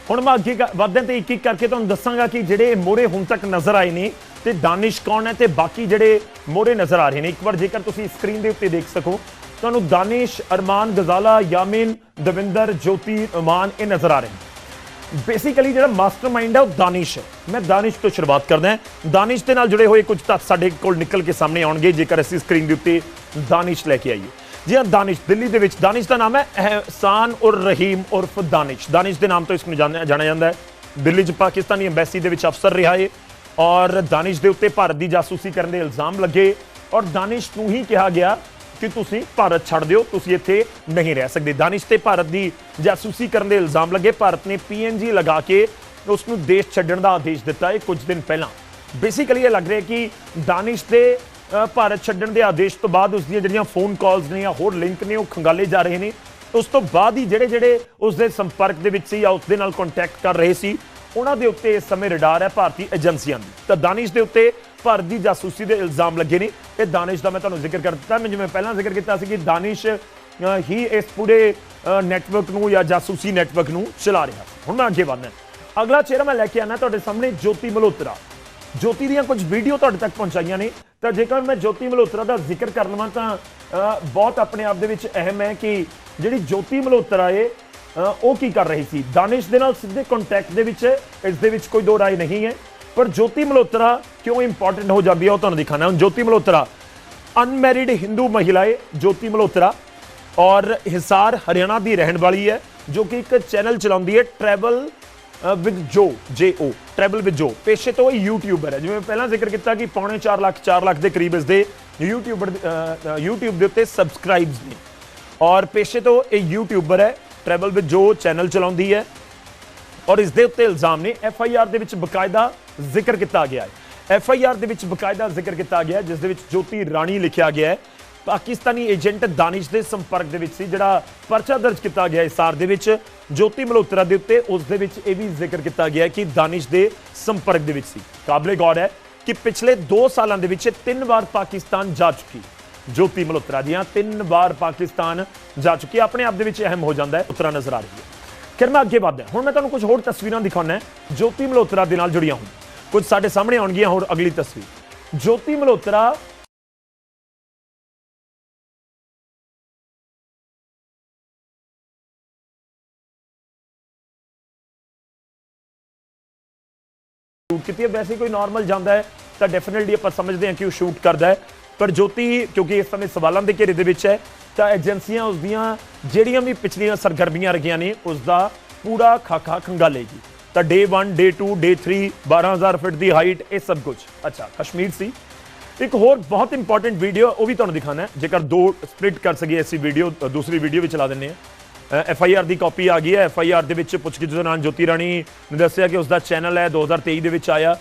ਹੁਣ मैं अगे वधदे तो एक एक करके तुहानूं दसांगा कि जिहड़े मोहरे हुण तक नज़र आए ने ते दानिश कौन है ते बाकी जिहड़े मोहरे नज़र आ रहे हैं। एक बार जेकर तुसीं स्क्रीन दे उत्ते देख सको तुहानूं दानिश, अरमान, गजाला, यामिन, दविंदर, ज्योति, अमान ये नज़र आ रहे हैं। बेसिकली जिहड़ा मास्टरमाइंड है वो दानिश है। मैं दानिश तो शुरुआत करदा है। दानिश दे नाल जुड़े हुए कुछ तत्थ साडे कोल निकल के सामने आउणगे जेकर असीं स्क्रीन दे उत्ते दानिश लैके आईए। जी हाँ, दानिश दिल्ली दे विच दानिश का नाम है एहसान उर रहीम उर्फ दानिश। दानिश के नाम तो इसको जाना जाता है। दिल्ली च पाकिस्तानी एम्बैसी दे विच अफसर रहा है और दानिश के उत्ते भारत की जासूसी करने के इल्जाम लगे और दानिश नूं ही कहा गया कि तुसीं भारत छड्ड दिओ, तुसीं इत्थे नहीं रह सकते। दानिश ते भारत की जासूसी करने के इल्जाम लगे। भारत ने PNG लगा के उसनूं देश छड्डण दा आदेश दिता है कुछ दिन पहला। बेसिकली ये लग रहा है कि दानिश के भारत छड्डण के आदेश तो बाद उसदियां जिहड़ियां फोन कॉल्स ने या होर लिंक ने वो खंगाले जा रहे हैं। उस तो बाद ही जिहड़े जिहड़े उसके संपर्क दे विच सी या उसदे नाल कॉन्टैक्ट कर रहे सी उन्हां दे उत्ते इस समय रडार है भारतीय एजेंसियां दी। तो दानिश दे उत्ते भारत की जासूसी के इल्जाम लगे ने। ये दानिश का मैं तुहानूं जिक्र कर दिता। मैं जिवें पहलां जिक्र किया कि दानिश ही इस पूरे नैटवर्क नूं या जासूसी नैटवर्क नूं चला रहा। हुण मैं अगे वधदा, अगला चेहरा मैं लैके आना तुहाडे सामने ज्योति मल्होत्रा। ज्योति दी कुछ वीडियो तुहाडे तक पहुंचाइयां ने। तो जेकर मैं ज्योति मल्होत्रा का जिक्र कर लवां तो बहुत अपने आप दे विच अहम है कि जिहड़ी ज्योति मल्होत्रा है वो की कर रही थी दानिश दे नाल सीधे कॉन्टैक्ट दे विच। इस दे विच कोई दो राय नहीं है, पर ज्योति मल्होत्रा क्यों इंपॉर्टेंट हो जाती है वो तुहानूं दिखाना। ज्योति मल्होत्रा अनमैरिड हिंदू महिला है ज्योति मल्होत्रा और हिसार हरियाणा की रहने वाली है, जो कि एक चैनल चलाती है ट्रैवल विद जो ट्रैवल विद जो। पेशे तो यूट्यूबर है। जिवें पहला जिक्र किया कि 4 लाख के करीब इसके यूट्यूब के उत्ते सबसक्राइब्स ने और पेशे तो यह यूट्यूबर है। ट्रैवल विद जो चैनल चलाती है और इसके उत्ते इल्जाम ने FIR दे विच बकायदा जिक्र किया गया है। FIR दे विच बकायदा जिक्र किया गया है जिस दे विच ज्योति राणी लिखा गया है। पाकिस्तानी एजेंट दानिश के संपर्क दे विच सी जिहड़ा परचा दर्ज किया गया हिसार दे विच ज्योति मल्होत्रा दे उत्ते उस दे विच यह भी जिक्र किया गया कि दानिश के संपर्क दे विच सी। काबिले गौर है कि पिछले 2 सालों के 3 बार पाकिस्तान जा चुकी ज्योति मल्होत्रा। जी हाँ, 3 बार पाकिस्तान जा चुकी। अपने आप दे अहम हो जाता है उत्तरा नजर आ रही है। फिर मैं अगे बढ़दा हुण मैं तुहानूं कुछ होर तस्वीरां दिखाउणा है ज्योति मल्होत्रा दे नाल जुड़ियां होण। कुछ साडे सामने आउणगीਆਂ होर अगली तस्वीर ज्योति मल्होत्रा शूट की। वैसे कोई नॉर्मल जाता है तो डेफिनेटली आप समझते हैं कि वो शूट करता है, पर ज्योति क्योंकि इस समय सवालों के घेरे दे तो एजेंसियां उसदियां ਜਿਹੜੀਆਂ भी पिछलियां सरगर्मियां रहियां ने उसका पूरा खाका खंगालेगी। तो डे 1, डे 2, डे 3 12,000 फीट की हाइट ये सब कुछ। अच्छा, कश्मीर सी एक होर बहुत इंपॉर्टेंट वीडियो वो भी तुहानूं दिखाना है। जेकर 2 स्प्लिट कर सकी ऐसी वीडियो दूसरी वीडियो भी चला देंगे। FIR की कॉपी आ गई है। FIR के पुछगिछ दौरान ज्योति राणी ने दस्सिया कि उसका चैनल है 2023 के आया।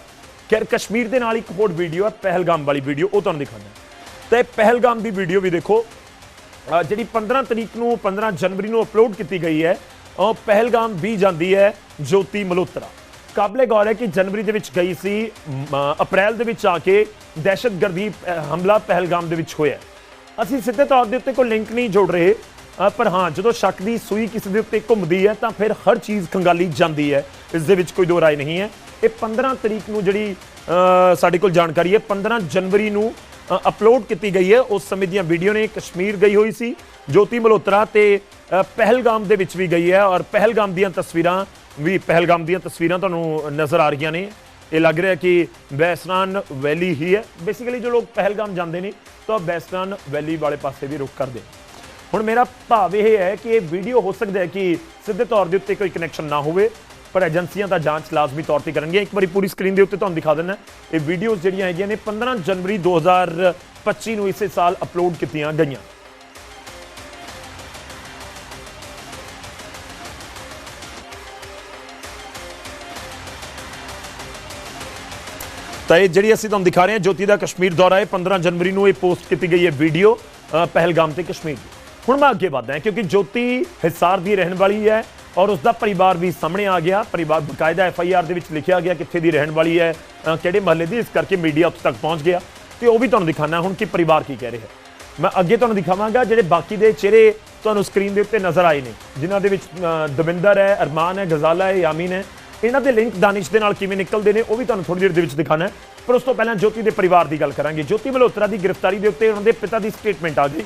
खैर कश्मीर के नाल एक होर वीडियो है पहलगाम वाली वीडियो वो तुहानूं दिखाना है। तो पहलगाम की वीडियो भी देखो जी 15 जनवरी को अपलोड की गई है। पहलगाम भी जाती है ज्योति मल्होत्रा। काबिले गौर है कि जनवरी के गई सी, अप्रैल के आके दहशतगर्दी हमला पहलगाम के होया। असीं सीधे तौर पर कोई लिंक नहीं जोड़ रहे, पर हाँ जो शक की सूई किसी के उत्ते घूमती है तो फिर हर चीज़ खंगाली जाती है। इस दे विच कोई दो राय नहीं है। ये 15 तारीख को जी साडे कोल जानकारी है 15 जनवरी को अपलोड की गई है। उस समय दी वीडियो ने कश्मीर गई हुई सी ज्योति मल्होत्रा ते पहलगाम दे विच भी गई है और पहलगाम दी तस्वीरां तुहानूं नज़र आ रही ने। ये लग रहा है कि बैसरान वैली ही है। बेसिकली जो लोग पहलगाम जाते हैं तो बैसरान वैली वाले पासे भी रुख करते। हुण मेरा भाव यह है कि ये वीडियो हो सकता है कि सीधे तौर के उत्ते कोई कनैक्शन ना होवे, पर एजेंसियां तो जांच लाजमी तौर पर करनगियां। एक बार पूरी स्क्रीन के उत्ते तुहानूं दिखा देना ये वीडियोज़ जिहड़ियां हैगियां ने 15 जनवरी 2025 को इस साल अपलोड कीतियां गईयां। तो ये जी असीं तुहानूं दिखा रहे हैं ज्योति का कश्मीर दौरा है। 15 जनवरी को यह पोस्ट की गई है वीडियो पहलगाम से कश्मीर की। हुण मैं अगे बढ़दा क्योंकि ज्योति हिसार की रहने वाली है और उसका परिवार भी सामने आ गया। परिवार बकायदा FIR दे विच लिखा गया कित्थे दी रहने वाली है, किहड़े महल्ले दी, इस करके मीडिया उत्थे तक पहुँच गया। तो वह भी तुहानूं दिखाना हुण कि परिवार की कह रहे हैं। मैं अगे तुहानूं दिखावांगा जिहड़े बाकी दे चेहरे ਤੁਹਾਨੂੰ ਸਕਰੀਨ ਦੇ ਉੱਤੇ ਨਜ਼ਰ ਆਏ ਨੇ, ਜਿਨ੍ਹਾਂ ਦੇ ਵਿੱਚ ਦਵਿੰਦਰ ਹੈ, ਅਰਮਾਨ ਹੈ, ਗਜ਼ਾਲਾ ਹੈ, ਯਾਮੀਨ ਹੈ। ਇਹਨਾਂ ਦੇ ਲਿੰਕ ਦਾਨਿਸ਼ ਦੇ ਨਾਲ ਕਿਵੇਂ ਨਿਕਲਦੇ ਨੇ ਉਹ ਵੀ ਤੁਹਾਨੂੰ ਥੋੜੀ ਦੇਰ ਦੇ ਵਿੱਚ ਦਿਖਾਣਾ ਹੈ। ਪਰ ਉਸ ਤੋਂ ਪਹਿਲਾਂ ਜੋਤੀ ਦੇ ਪਰਿਵਾਰ ਦੀ ਗੱਲ ਕਰਾਂਗੇ। ਜੋਤੀ ਮਲਹੋਤਰਾ ਦੀ ਗ੍ਰਿਫਤਾਰੀ ਦੇ ਉੱਤੇ ਉਹਨਾਂ ਦੇ ਪਿਤਾ ਦੀ ਸਟੇਟਮੈਂਟ ਆ ਗਈ।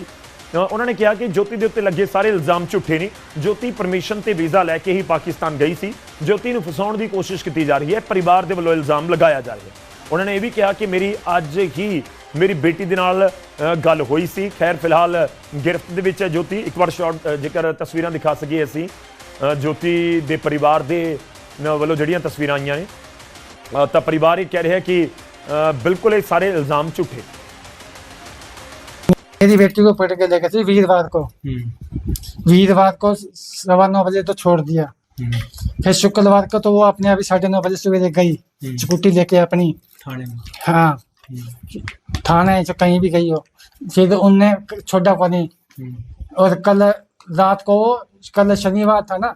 ਉਹਨਾਂ ਨੇ ਕਿਹਾ ਕਿ ਜੋਤੀ ਦੇ ਉੱਤੇ ਲੱਗੇ ਸਾਰੇ ਇਲਜ਼ਾਮ ਝੂਠੇ ਨੇ। ਜੋਤੀ ਪਰਮਿਸ਼ਨ ਤੇ ਵੀਜ਼ਾ ਲੈ ਕੇ ਹੀ ਪਾਕਿਸਤਾਨ ਗਈ ਸੀ। ਜੋਤੀ ਨੂੰ ਫਸਾਉਣ ਦੀ ਕੋਸ਼ਿਸ਼ ਕੀਤੀ ਜਾ ਰਹੀ ਹੈ, ਪਰਿਵਾਰ ਦੇ ਵੱਲੋਂ ਇਲਜ਼ਾਮ ਲਗਾਇਆ ਜਾ ਰਿਹਾ ਹੈ। ਉਹਨਾਂ ਨੇ ਇਹ ਵੀ ਕਿਹਾ ਕਿ ਮੇਰੀ ਅੱਜ ਹੀ ਮੇਰੀ ਬੇਟੀ ਦੇ ਨਾਲ ਗੱਲ ਹੋਈ ਸੀ। ਖੈਰ ਫਿਲਹਾਲ ਗਿਰਫਤ ਦੇ ਵਿੱਚ ਹੈ ਜੋਤੀ। ਇੱਕ ਵਾਰ ਸ਼ਾਰਟ ਜੇਕਰ ਤਸਵੀਰਾਂ ਦਿਖਾ ਸਕੀਏ ਅਸੀਂ ਜੋਤੀ ਦੇ ਪਰਿਵਾਰ ਦੇ ਵੱਲੋਂ ਜਿਹੜੀਆਂ ਤਸਵੀਰਾਂ ਆਈਆਂ ਨੇ, ਤਾਂ ਪਰਿਵਾਰ ਇਹ ਕਹਿ ਰਿਹਾ ਕਿ बिल्कुल ये सारे इल्जाम झूठे। मेरी बेटी को पकड़ के लेकर थी वीरवार को 9:15 बजे तो छोड़ दिया। फिर शुक्रवार को तो वो अपने अभी 9:30 बजे सवेरे गई स्कूटी लेके अपनी थाने में। हाँ थाने जो कहीं भी गई हो, फिर उनने छोड़ा को नहीं। और कल रात को, कल शनिवार था ना,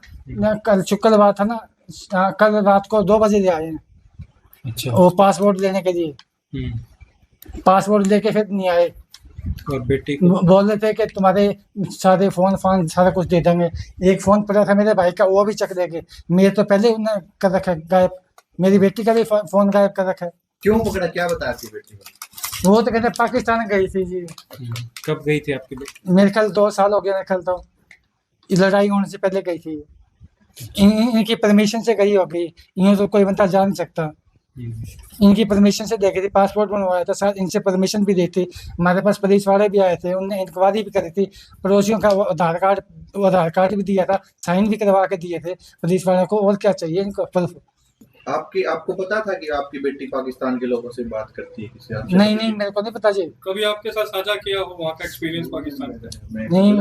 कल शुक्रवार था ना, कल रात को 2 बजे ले आए हैं। अच्छा। वो पासपोर्ट लेने के लिए पासपोर्ट लेके फिर नहीं आए। और बेटी को बोल रहे थे कि तुम्हारे सारे फोन सारा कुछ दे देंगे। एक फोन पड़ा था मेरे भाई का, वो भी चक देंगे। मेरे तो पहले उन्होंने कर रखा है गायब, मेरी बेटी का भी फोन गायब कर रखा है। क्यों पकड़ा, क्या बताया थी बेटी को? वो तो कहते पाकिस्तान गई थी जी। कब गई थी आपकी बेटी? मेरे ख्याल 2 साल हो गया। मेरे ख्याल तो लड़ाई होने से पहले गई थी। इनकी परमिशन से गई होगी, यूँ तो कोई बंदा जा नहीं सकता। इनकी परमिशन से देखी थी, पासपोर्ट बनवाया था, साथ इनसे परमिशन भी दी थी। हमारे पास पुलिस वाले भी आए थे, उनने इंक्वायरी भी करी थी। पड़ोसियों का आधार कार्ड भी दिया था, साइन भी करवा के दिए थे पुलिस वालों को। और क्या चाहिए इनको प्रूफ? आपको पता था कि आपकी बेटी पाकिस्तान के लोगों से बात करती है किसी आपसे? नहीं मेरे को नहीं पता जी। कभी आपके साथ साझा किया हो वहाँ का एक्सपीरियंस पाकिस्तान का? नहीं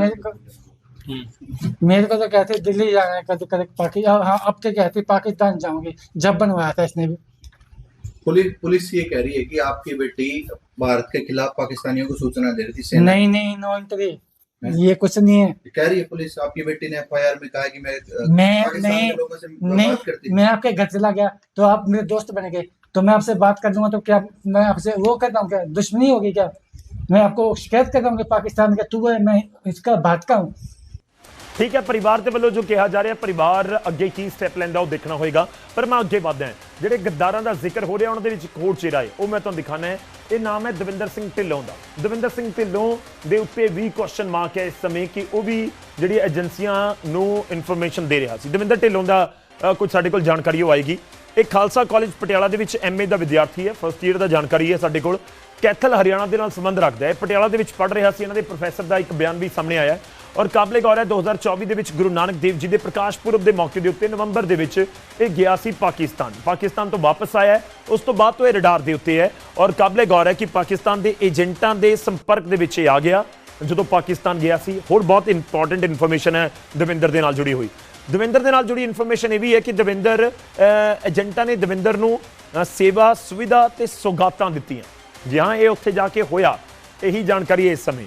मेरे को तो कहते दिल्ली जाना है, कभी कभी पाकिस्तान। हाँ अब तो कहते पाकिस्तान जाऊंगी, जब बनवाया था इसने भी। पुलिस ये कह रही है कि आपकी बेटी भारत के खिलाफ पाकिस्तानियों को सूचना दे रही थी। नहीं नो इंटरी, ये कुछ नहीं है। कह रही है पुलिस, आपकी बेटी ने FIR में कहा कि मैं पाकिस्तान के लोगों से बात करती थी। मैं आपके घर चला गया तो आप मेरे दोस्त बन गए, तो मैं आपसे बात कर दूंगा तो क्या मैं आपसे वो करता हूँ? क्या दुश्मनी होगी क्या? मैं आपको शिकायत करता हूँ कि पाकिस्तान का तू है, मैं इसका भाट का हूँ। ठीक है, परिवार के वालों जो कहा जा रहा है, परिवार अगे की स्टैप लैंदा वो देखना होएगा। पर मैं अगे वधदा है, ਜਿਹੜੇ ਗੱਦਾਰਾਂ ਦਾ ਜ਼ਿਕਰ ਹੋ ਰਿਹਾ ਉਹਨਾਂ ਦੇ ਵਿੱਚ ਇੱਕ ਹੋਰ ਚਿਹਰਾ ਹੈ, ਉਹ ਮੈਂ ਤੁਹਾਨੂੰ ਦਿਖਾਣਾ ਹੈ। ਇਹ ਨਾਮ ਹੈ ਦਵਿੰਦਰ ਸਿੰਘ ਢਿੱਲੋਂ ਦਾ। ਦਵਿੰਦਰ ਸਿੰਘ ਢਿੱਲੋਂ ਦੇ ਉੱਤੇ ਵੀ ਕੁਐਸਚਨ ਮਾਰਕ ਹੈ ਇਸ ਸਮੇਂ ਕਿ ਉਹ ਵੀ ਜਿਹੜੀ ਏਜੰਸੀਆਂ ਨੂੰ ਇਨਫੋਰਮੇਸ਼ਨ ਦੇ ਰਿਹਾ ਸੀ। ਦਵਿੰਦਰ ਢਿੱਲੋਂ ਦਾ ਕੁਝ ਸਾਡੇ ਕੋਲ ਜਾਣਕਾਰੀ ਉਹ ਆਏਗੀ। ਇਹ ਖਾਲਸਾ ਕਾਲਜ ਪਟਿਆਲਾ ਦੇ ਵਿੱਚ MA ਦਾ ਵਿਦਿਆਰਥੀ ਹੈ, ਫਸਟ ਈਅਰ ਦਾ ਜਾਣਕਾਰੀ ਹੈ ਸਾਡੇ ਕੋਲ। ਕੈਥਲ ਹਰਿਆਣਾ ਦੇ ਨਾਲ ਸੰਬੰਧ ਰੱਖਦਾ ਹੈ, ਪਟਿਆਲਾ ਦੇ ਵਿੱਚ ਪੜ੍ਹ ਰਿਹਾ ਸੀ। ਇਹਨਾਂ ਦੇ ਪ੍ਰੋਫੈਸਰ ਦਾ ਇੱਕ ਬਿਆਨ ਵੀ ਸਾਹਮਣੇ ਆਇਆ ਔਰ ਕਾਬਲੇ ਗੌਰ ਹੈ 2024 ਦੇ ਵਿੱਚ ਗੁਰੂ ਨਾਨਕ ਦੇਵ ਜੀ ਦੇ ਪ੍ਰਕਾਸ਼ ਪੁਰਬ ਦੇ ਮੌਕੇ ਦੇ ਉੱਤੇ ਨਵੰਬਰ ਦੇ ਵਿੱਚ ਇਹ ਗਿਆ ਸੀ ਪਾਕਿਸਤਾਨ ਤੋਂ ਵਾਪਸ ਆਇਆ। ਉਸ ਤੋਂ ਬਾਅਦ ਤੋਂ ਇਹ ਰਡਾਰ ਦੇ ਉੱਤੇ ਹੈ ਔਰ ਕਾਬਲੇ ਗੌਰ ਹੈ ਕਿ ਪਾਕਿਸਤਾਨ ਦੇ ਏਜੰਟਾਂ ਦੇ ਸੰਪਰਕ ਦੇ ਵਿੱਚ ਇਹ ਆ ਗਿਆ ਜਦੋਂ ਪਾਕਿਸਤਾਨ ਗਿਆ ਸੀ। ਹੋਰ ਬਹੁਤ ਇੰਪੋਰਟੈਂਟ ਇਨਫੋਰਮੇਸ਼ਨ ਹੈ ਦਵਿੰਦਰ ਦੇ ਨਾਲ ਜੁੜੀ ਹੋਈ। ਦਵਿੰਦਰ ਦੇ ਨਾਲ ਜੁੜੀ ਇਨਫੋਰਮੇਸ਼ਨ ਇਹ ਵੀ ਹੈ ਕਿ ਦਵਿੰਦਰ ਏਜੰਟਾਂ ਨੇ ਦਵਿੰਦਰ ਨੂੰ ਸੇਵਾ ਸੁਵਿਧਾ ਤੇ ਸੌਗਾਤਾਂ ਦਿੱਤੀਆਂ। ਜੀ ਹਾਂ, ਇਹ ਉੱਥੇ ਜਾ ਕੇ ਹੋਇਆ। ਇਹੀ ਜਾਣਕਾਰੀ ਹੈ ਇਸ ਸਮੇਂ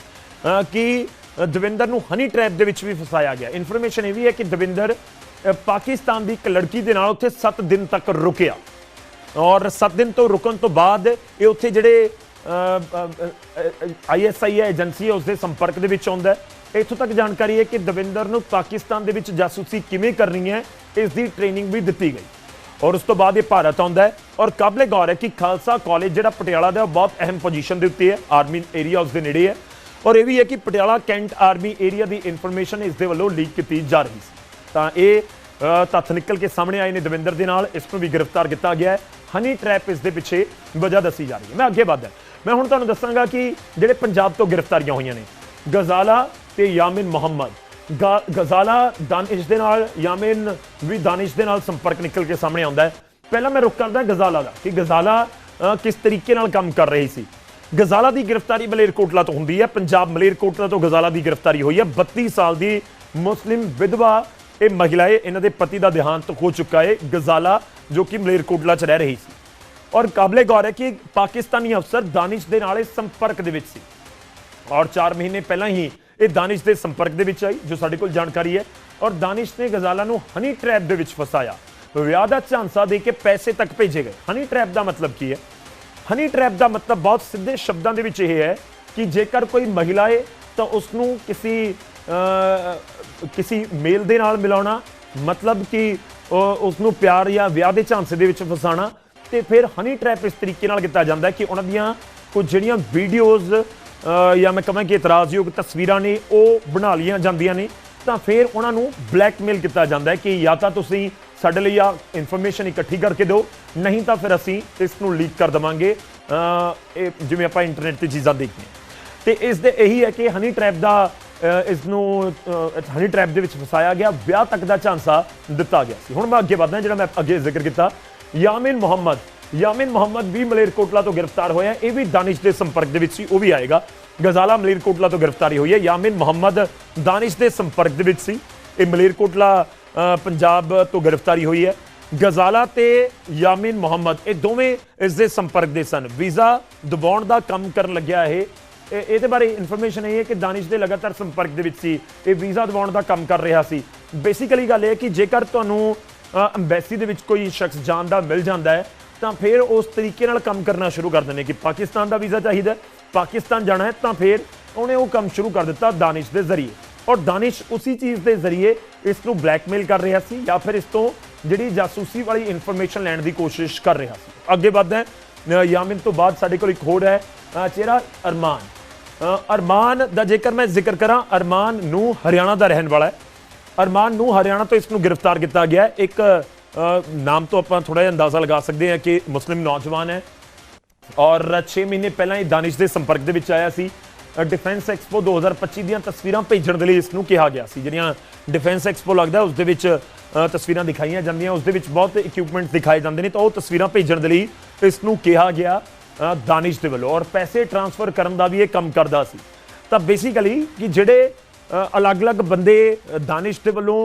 ਕਿ ਦਵਿੰਦਰ ਨੂੰ ਹਨੀ ਟ੍ਰੈਪ ਦੇ ਵਿੱਚ ਵੀ ਫਸਾਇਆ ਗਿਆ। ਇਨਫੋਰਮੇਸ਼ਨ ਇਹ ਵੀ ਹੈ ਕਿ ਦਵਿੰਦਰ ਪਾਕਿਸਤਾਨ ਦੀ ਇੱਕ ਲੜਕੀ ਦੇ ਨਾਲ ਉੱਥੇ 7 ਦਿਨ ਤੱਕ ਰੁਕਿਆ ਔਰ 7 ਦਿਨ ਤੋਂ ਰੁਕਣ ਤੋਂ ਬਾਅਦ ਇਹ ਉੱਥੇ ਜਿਹੜੇ ISI ਹੈ ਏਜੰਸੀ ਹੈ ਉਸਦੇ ਸੰਪਰਕ ਦੇ ਵਿੱਚ ਆਉਂਦਾ ਹੈ। ਇੱਥੋਂ ਤੱਕ ਜਾਣਕਾਰੀ ਹੈ ਕਿ ਦਵਿੰਦਰ ਨੂੰ ਪਾਕਿਸਤਾਨ ਦੇ ਵਿੱਚ ਜਾਸੂਸੀ ਕਿਵੇਂ ਕਰਨੀ ਹੈ ਇਸ ਦੀ ਟ੍ਰੇਨਿੰਗ ਵੀ ਦਿੱਤੀ ਗਈ ਔਰ ਉਸ ਤੋਂ ਬਾਅਦ ਇਹ ਭਾਰਤ ਆਉਂਦਾ ਹੈ। ਔਰ ਕਾਬਲੇ ਗੌਰ ਹੈ ਕਿ ਖਾਲਸਾ ਕਾਲਜ ਜਿਹੜਾ ਪਟਿਆਲਾ ਦਾ ਬਹੁਤ ਅਹਿਮ ਪੋਜੀਸ਼ਨ ਦੇ ਉੱਤੇ ਹੈ, ਆਰਮੀ ਏਰੀਆ ਉਸ ਦੇ ਨੇੜੇ ਹੈ। ਔਰ ਇਹ ਵੀ ਹੈ ਕਿ ਪਟਿਆਲਾ ਕੈਂਟ ਆਰਮੀ ਏਰੀਆ ਦੀ ਇਨਫੋਰਮੇਸ਼ਨ ਇਸ ਦੇ ਵੱਲੋਂ ਲੀਕ ਕੀਤੀ ਜਾ ਰਹੀ ਸੀ। ਤਾਂ ਇਹ ਤੱਥ ਨਿਕਲ ਕੇ ਸਾਹਮਣੇ ਆਏ ਨੇ ਦਵਿੰਦਰ ਦੇ ਨਾਲ। ਇਸ ਨੂੰ ਵੀ ਗ੍ਰਿਫਤਾਰ ਕੀਤਾ ਗਿਆ ਹੈ। ਹਨੀ ਟ੍ਰੈਪ ਇਸ ਦੇ ਪਿੱਛੇ ਵਜ੍ਹਾ ਦੱਸੀ ਜਾ ਰਹੀ ਹੈ। ਮੈਂ ਅੱਗੇ ਵਧਦਾ, ਮੈਂ ਹੁਣ ਤੁਹਾਨੂੰ ਦੱਸਾਂਗਾ ਕਿ ਜਿਹੜੇ ਪੰਜਾਬ ਤੋਂ ਗ੍ਰਿਫਤਾਰੀਆਂ ਹੋਈਆਂ ਨੇ ਗਜ਼ਾਲਾ ਤੇ ਯਾਮਿਨ ਮੁਹੰਮਦ। ਗਜ਼ਾਲਾ ਦਾਨਿਸ਼ ਦੇ ਨਾਲ, ਯਾਮਿਨ ਵੀ ਦਾਨਿਸ਼ ਦੇ ਨਾਲ ਸੰਪਰਕ ਨਿਕਲ ਕੇ ਸਾਹਮਣੇ ਆਉਂਦਾ ਹੈ। ਪਹਿਲਾਂ ਮੈਂ ਰੁਕ ਕਰਦਾ ਗਜ਼ਾਲਾ ਦਾ ਕਿ ਗਜ਼ਾਲਾ ਕਿਸ ਤਰੀਕੇ ਨਾਲ ਕੰਮ ਕਰ ਰਹੀ ਸੀ। ਗਜ਼ਾਲਾ ਦੀ ਗ੍ਰਿਫਤਾਰੀ ਮਲੇਰਕੋਟਲਾ ਤੋਂ ਹੁੰਦੀ ਹੈ। ਪੰਜਾਬ ਮਲੇਰਕੋਟਲਾ ਤੋਂ ਗਜ਼ਾਲਾ ਦੀ ਗ੍ਰਿਫਤਾਰੀ ਹੋਈ ਹੈ। 32 ਸਾਲ ਦੀ ਮੁਸਲਿਮ ਵਿਧਵਾ ਇਹ ਮਹਿਲਾ ਹੈ, ਇਹਨਾਂ ਦੇ ਪਤੀ ਦਾ ਦੇਹਾਂਤ ਹੋ ਚੁੱਕਾ ਹੈ। ਗਜ਼ਾਲਾ ਜੋ ਕਿ ਮਲੇਰਕੋਟਲਾ 'ਚ ਰਹਿ ਰਹੀ ਸੀ ਔਰ ਕਾਬਲੇ ਗੌਰ ਹੈ ਕਿ ਪਾਕਿਸਤਾਨੀ ਅਫਸਰ ਦਾਨਿਸ਼ ਦੇ ਨਾਲ ਸੰਪਰਕ ਦੇ ਵਿੱਚ ਸੀ ਔਰ 4 ਮਹੀਨੇ ਪਹਿਲਾਂ ਹੀ ਇਹ ਦਾਨਿਸ਼ ਦੇ ਸੰਪਰਕ ਦੇ ਵਿੱਚ ਆਈ ਜੋ ਸਾਡੇ ਕੋਲ ਜਾਣਕਾਰੀ ਹੈ। ਔਰ ਦਾਨਿਸ਼ ਨੇ ਗਜ਼ਾਲਾ ਨੂੰ ਹਨੀ ਟ੍ਰੈਪ ਦੇ ਵਿੱਚ ਫਸਾਇਆ, ਵਿਆਹ ਦਾ ਝਾਂਸਾ ਦੇ ਕੇ ਪੈਸੇ ਤੱਕ ਭੇਜੇ ਗਏ। ਹਨੀ ਟ੍ਰੈਪ ਦਾ ਮਤਲਬ ਕੀ ਹੈ? ਹਨੀ ਟ੍ਰੈਪ ਦਾ ਮਤਲਬ ਬਹੁਤ ਸਿੱਧੇ ਸ਼ਬਦਾਂ ਦੇ ਵਿੱਚ ਇਹ ਹੈ ਕਿ ਜੇਕਰ ਕੋਈ ਮਹਿਲਾ ਹੈ ਤਾਂ ਉਸ ਨੂੰ ਕਿਸੇ ਕਿਸੇ ਮੇਲ ਦੇ ਨਾਲ ਮਿਲਾਉਣਾ, ਮਤਲਬ ਕਿ ਉਸ ਨੂੰ ਪਿਆਰ ਜਾਂ ਵਿਆਹ ਦੇ ਝਾਂਸੇ ਦੇ ਵਿੱਚ ਫਸਾਉਣਾ, ਤੇ ਫਿਰ ਹਨੀ ਟ੍ਰੈਪ ਇਸ ਤਰੀਕੇ ਨਾਲ ਕੀਤਾ ਜਾਂਦਾ ਹੈ ਕਿ ਉਹਨਾਂ ਦੀਆਂ ਕੁਝ ਜਿਹੜੀਆਂ ਵੀਡੀਓਜ਼ ਜਾਂ ਮੈਂ ਕਹਾਂ ਕਿ ਇਤਰਾਜ਼ਯੋਗ ਤਸਵੀਰਾਂ ਨੇ ਉਹ ਬਣਾ ਲਈਆਂ ਜਾਂਦੀਆਂ ਨੇ, ਤਾਂ ਫਿਰ ਉਹਨਾਂ ਨੂੰ ਬਲੈਕਮੇਲ ਕੀਤਾ ਜਾਂਦਾ ਹੈ ਕਿ ਜਾਂ ਤਾਂ ਤੁਸੀਂ ਸਾਡੇ ਲਈ ਆ ਇਨਫੋਰਮੇਸ਼ਨ ਇਕੱਠੀ ਕਰਕੇ ਦਿਓ, ਨਹੀਂ ਤਾਂ ਫਿਰ ਅਸੀਂ ਇਸ ਨੂੰ ਲੀਕ ਕਰ ਦੇਵਾਂਗੇ, ਇਹ ਜਿਵੇਂ ਆਪਾਂ ਇੰਟਰਨੈਟ ਤੇ ਚੀਜ਼ਾਂ ਦੇਖਦੇ ਹਾਂ। ਤੇ ਇਸ ਦੇ ਇਹੀ ਹੈ ਕਿ ਹਨੀ ਟ੍ਰੈਪ ਦਾ ਇਸ ਨੂੰ ਹਨੀ ਟ੍ਰੈਪ ਦੇ ਵਿੱਚ ਫਸਾਇਆ ਗਿਆ, ਵਿਆਹ ਤੱਕ ਦਾ ਝਾਂਸਾ ਦਿੱਤਾ ਗਿਆ ਸੀ। ਹੁਣ ਮੈਂ ਅੱਗੇ ਵਧਦਾ, ਜਿਹੜਾ ਮੈਂ ਅੱਗੇ ਜ਼ਿਕਰ ਕੀਤਾ, ਯਾਮਿਨ ਮੁਹੰਮਦ ਵੀ ਮਲੇਰਕੋਟਲਾ ਤੋਂ ਗ੍ਰਿਫਤਾਰ ਹੋਇਆ, ਇਹ ਵੀ ਦਾਨਿਸ਼ ਦੇ ਸੰਪਰਕ ਦੇ ਵਿੱਚ ਸੀ, ਉਹ ਵੀ ਆਏਗਾ। ਗਜ਼ਾਲਾ ਮਲੇਰਕੋਟਲਾ ਤੋਂ ਗ੍ਰਿਫਤਾਰੀ ਹੋਈ ਹੈ, ਯਾਮਿਨ ਮੁਹੰਮਦ ਦਾਨਿਸ਼ ਦੇ ਸੰਪਰਕ ਦੇ ਵਿੱਚ ਸੀ, ਇਹ ਮਲੇਰਕੋਟਲਾ ਪੰਜਾਬ ਤੋਂ ਗ੍ਰਿਫਤਾਰੀ ਹੋਈ ਹੈ। ਗਜ਼ਾਲਾ ਤੇ ਯਾਮਿਨ ਮੁਹੰਮਦ ਇਹ ਦੋਵੇਂ ਇਸ ਦੇ ਸੰਪਰਕ ਦੇ ਸਨ, ਵੀਜ਼ਾ ਦਿਵਾਉਣ ਦਾ ਕੰਮ ਕਰਨ ਲੱਗਿਆ ਇਹ। ਇਹਦੇ ਬਾਰੇ ਇਨਫੋਰਮੇਸ਼ਨ ਇਹ ਹੈ ਕਿ ਦਾਨਿਸ਼ ਦੇ ਲਗਾਤਾਰ ਸੰਪਰਕ ਦੇ ਵਿੱਚ ਸੀ, ਇਹ ਵੀਜ਼ਾ ਦਿਵਾਉਣ ਦਾ ਕੰਮ ਕਰ ਰਿਹਾ ਸੀ। ਬੇਸਿਕਲੀ ਗੱਲ ਇਹ ਹੈ ਕਿ ਜੇਕਰ ਤੁਹਾਨੂੰ ਅੰਬੈਸੀ ਦੇ ਵਿੱਚ ਕੋਈ ਸ਼ਖਸ ਜਾਣ ਦਾ ਮਿਲ ਜਾਂਦਾ ਹੈ ਤਾਂ ਫਿਰ ਉਸ ਤਰੀਕੇ ਨਾਲ ਕੰਮ ਕਰਨਾ ਸ਼ੁਰੂ ਕਰ ਦਿੰਦੇ ਕਿ ਪਾਕਿਸਤਾਨ ਦਾ ਵੀਜ਼ਾ ਚਾਹੀਦਾ, ਪਾਕਿਸਤਾਨ ਜਾਣਾ ਹੈ, ਤਾਂ ਫਿਰ ਉਹਨੇ ਉਹ ਕੰਮ ਸ਼ੁਰੂ ਕਰ ਦਿੱਤਾ ਦਾਨਿਸ਼ ਦੇ ਜ਼ਰੀਏ, ਔਰ ਦਾਨਿਸ਼ ਉसी ਚੀਜ਼ ਦੇ ਜ਼ਰੀਏ ਇਸ ਨੂੰ ਬਲੈਕਮੇਲ ਕਰ ਰਿਹਾ ਸੀ ਜਾਂ ਫਿਰ ਇਸ ਤੋਂ ਜਿਹੜੀ ਜਾਸੂਸੀ ਵਾਲੀ ਇਨਫੋਰਮੇਸ਼ਨ ਲੈਣ ਦੀ ਕੋਸ਼ਿਸ਼ ਕਰ ਰਿਹਾ ਸੀ। ਅੱਗੇ ਵੱਧਦਾ ਹੈ, ਯਾਮਿਨ ਤੋਂ ਬਾਅਦ ਸਾਡੇ ਕੋਲ ਇੱਕ ਹੋਰ ਹੈ ਚਿਹਰਾ ਅਰਮਾਨ ਦਾ ਜੇਕਰ ਮੈਂ ਜ਼ਿਕਰ ਕਰਾਂ, ਅਰਮਾਨ ਨੂੰ ਹਰਿਆਣਾ ਦਾ ਰਹਿਣ ਵਾਲਾ ਹੈ। ਅਰਮਾਨ ਨੂੰ ਹਰਿਆਣਾ ਤੋਂ ਇਸ ਨੂੰ ਗ੍ਰਿਫਤਾਰ ਕੀਤਾ ਗਿਆ। ਇੱਕ ਨਾਮ ਤੋਂ ਆਪਾਂ ਥੋੜਾ ਜਿਹਾ ਅੰਦਾਜ਼ਾ ਲਗਾ ਸਕਦੇ ਹਾਂ ਕਿ ਮੁਸਲਿਮ ਨੌਜਵਾਨ ਹੈ ਔਰ 6 ਮਹੀਨੇ ਪਹਿਲਾਂ ਇਹ ਦਾਨਿਸ਼ ਦੇ ਸੰਪਰਕ ਦੇ ਵਿੱਚ ਆਇਆ ਸੀ। ਡਿਫੈਂਸ ਐਕਸਪੋ 2025 ਦੀਆਂ ਤਸਵੀਰਾਂ ਭੇਜਣ ਦੇ ਲਈ ਇਸ ਨੂੰ ਕਿਹਾ ਗਿਆ ਸੀ, ਜਿਹੜੀਆਂ ਡਿਫੈਂਸ ਐਕਸਪੋ ਲੱਗਦਾ ਉਸ ਦੇ ਵਿੱਚ ਤਸਵੀਰਾਂ ਦਿਖਾਈਆਂ ਜਾਂਦੀਆਂ, ਉਸ ਦੇ ਵਿੱਚ ਬਹੁਤ ਇਕਵਿਪਮੈਂਟਸ ਦਿਖਾਏ ਜਾਂਦੇ ਨੇ, ਤਾਂ ਉਹ ਤਸਵੀਰਾਂ ਭੇਜਣ ਦੇ ਲਈ ਇਸ ਨੂੰ ਕਿਹਾ ਗਿਆ ਦਾਨਿਸ਼ ਦੇ ਵੱਲੋਂ, ਔਰ ਪੈਸੇ ਟ੍ਰਾਂਸਫਰ ਕਰਨ ਦਾ ਵੀ ਇਹ ਕੰਮ ਕਰਦਾ ਸੀ। ਤਾਂ ਬੇਸਿਕਲੀ ਕਿ ਜਿਹੜੇ ਅਲੱਗ-ਅਲੱਗ ਬੰਦੇ ਦਾਨਿਸ਼ ਦੇ ਵੱਲੋਂ